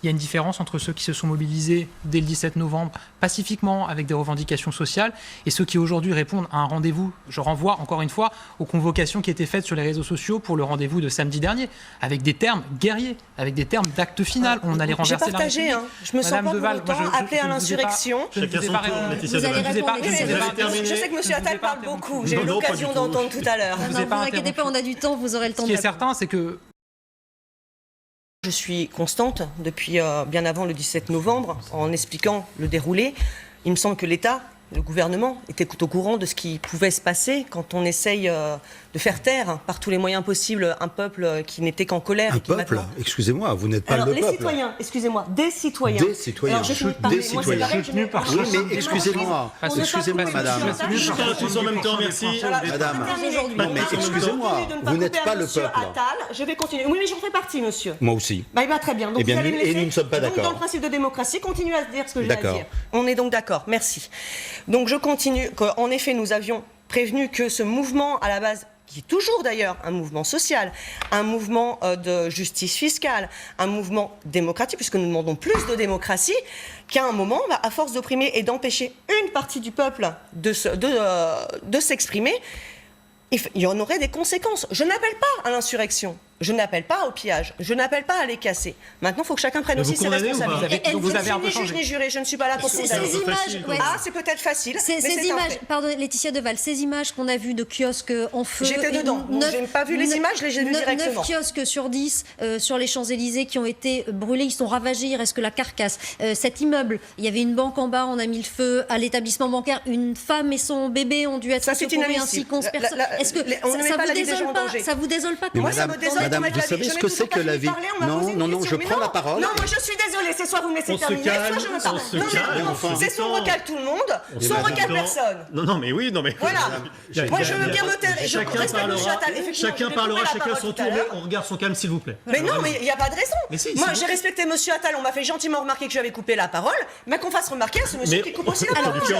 Il y a une différence entre ceux qui se sont mobilisés dès le 17 novembre pacifiquement avec des revendications sociales et ceux qui aujourd'hui répondent à un rendez-vous. Je renvoie encore une fois aux convocations qui étaient faites sur les réseaux sociaux pour le rendez-vous de samedi dernier, avec des termes guerriers, avec des termes d'acte final. On allait renverser la République. Je me sens pas pour autant appelée à l'insurrection. Chacun son tour, Laetitia Vous allez Deval. répondre. Je sais que M. Attal parle beaucoup. J'ai eu Non, pas l'occasion du tout. d'entendre tout à l'heure. Non, vous inquiétez pas, on a du temps, vous aurez le temps Ce de qui est certain, c'est que Je suis constante depuis bien avant le 17 novembre en expliquant le déroulé. Il me semble que l'État, le gouvernement, était au courant de ce qui pouvait se passer quand on essaye de faire taire par tous les moyens possibles un peuple qui n'était qu'en colère. Un peuple, excusez-moi, vous n'êtes pas Alors, le les peuple. citoyens, excusez-moi, des citoyens. Des citoyens. Alors, je finis de parler. Des Moi, c'est citoyens. pareil, Soutenu par Oui, mais excusez-moi, excusez-moi, madame. Chacun tous en même temps, merci. Madame, Terminé. non mais excusez-moi, Continue de ne pas vous n'êtes couper pas à le Monsieur peuple. Attal. Je vais continuer. Oui, mais j'en fais partie, monsieur. Moi aussi. Bah, très bien. Donc, Eh bien, vous allez me et laisser. nous ne sommes pas Donc, d'accord. dans le principe de démocratie, continuez à dire ce que j'ai à D'accord. dire. On est donc d'accord. Merci. Donc, je continue. En effet, nous avions prévenu que ce mouvement, à la base, qui est toujours d'ailleurs un mouvement social, un mouvement de justice fiscale, un mouvement démocratique, puisque nous demandons plus de démocratie, qu'à un moment, à force d'opprimer et d'empêcher une partie du peuple de s'exprimer, il y en aurait des conséquences. Je n'appelle pas à l'insurrection, je n'appelle pas au pillage, je n'appelle pas à les casser. Maintenant, il faut que chacun prenne Mais aussi vous ses condamnez ou pas responsabilités. Donc vous avez un peu Je ne suis changé. ni juge ni juré, je ne suis pas là pour Ces condamner. images, ouais. Ah, c'est peut-être facile, mais Ces c'est un images, fait. pardon, Laetitia Deval, ces images qu'on a vues de kiosques en feu. J'étais dedans, donc j'ai pas vu les images, je les ai vues directement. 9 kiosques sur 10 sur les Champs-Élysées qui ont été brûlés, ils sont ravagés, il reste que la carcasse. Cet immeuble, il y avait une banque en bas, on a mis le feu à l'établissement bancaire, une femme et son bébé ont dû être Ça, c'est secourus ainsi inadmissible. qu'onze personnes. Est-ce que on ne met ça pas vous la vie des gens désole en pas? danger. Ça vous désole pas Mais Moi, ça me désole madame, qu'on mette vous la vie. savez Je ce n'ai que toujours c'est pas que fini la de vie? parler, on m'a posé une Non, question. je Mais prends la parole. Non, moi je suis désolée, c'est soit vous me laissez On se terminer, soit calme, je me parle. on se Non, calme, mais enfin. c'est soit on recale tout le monde, Et soit on madame, recale non. personne. Non, mais oui, non, mais. Voilà. Moi, je veux bien me taire. Et je Chacun respecte M. parlera, Attal. Effectivement, chacun je vais parlera, couper la chacun parole son tout tour, à mais l'heure. on regarde son calme, s'il vous plaît. Mais non, mais il n'y a pas de raison. Mais si, Moi, si, j'ai vous- respecté M. Attal. On m'a fait gentiment remarquer que j'avais coupé la parole. Mais qu'on fasse remarquer à ce monsieur Mais qui coupe aussi la on parole. lui fait